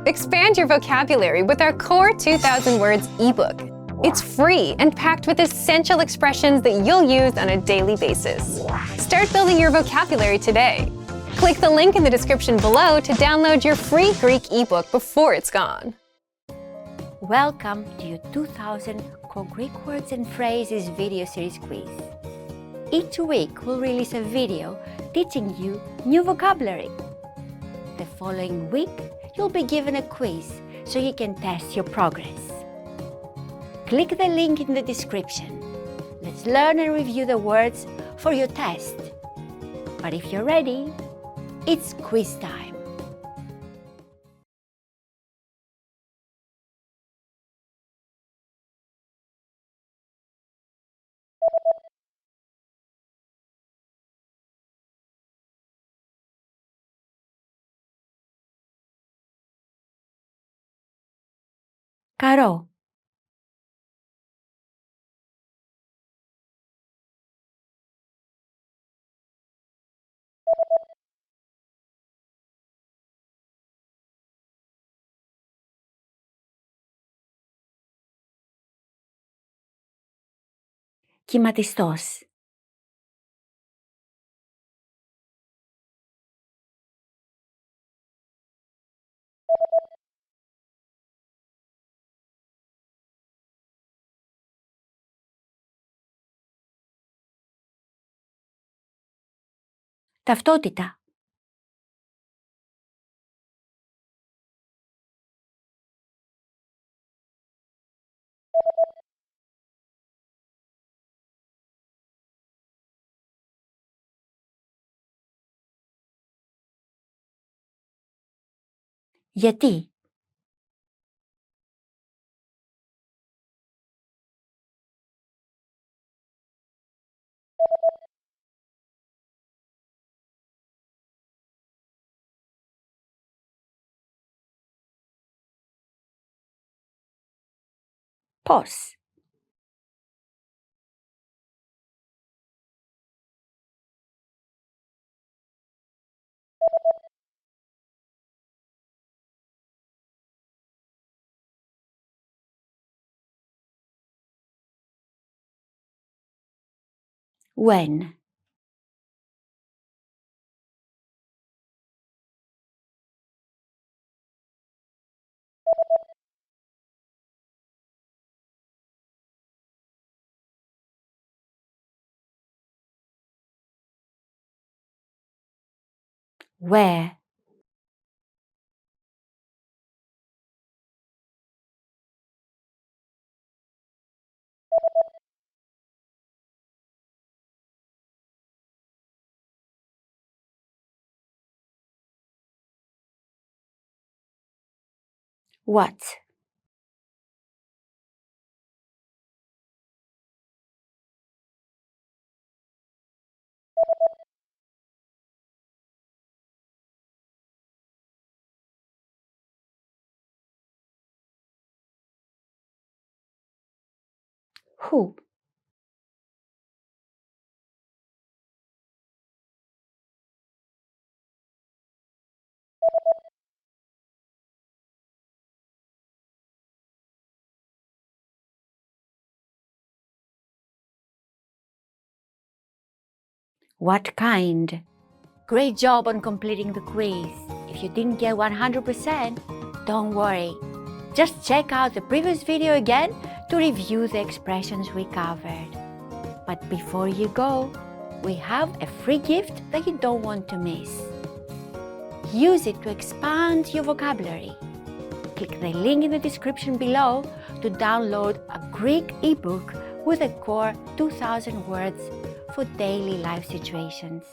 Expand your vocabulary with our Core 2000 Words ebook. It's free and packed with essential expressions that you'll use on a daily basis. Start building your vocabulary today. Click the link in the description below to download your free Greek ebook before it's gone. Welcome to your 2000 Core Greek Words and Phrases video series quiz. Each week we'll release a video teaching you new vocabulary. The following week you'll be given a quiz so you can test your progress. Click the link in the description. Let's learn and review the words for your test. But if you're ready, it's quiz time. Καρό. Κυματιστός. Ταυτότητα. Γιατί. Πώς. When. Where. What. Who. What kind? Great job on completing the quiz. If you didn't get 100%, don't worry. Just check out the previous video again to review the expressions we covered. But before you go, we have a free gift that you don't want to miss. Use it to expand your vocabulary. Click the link in the description below to download a Greek ebook with a core 2000 words for daily life situations.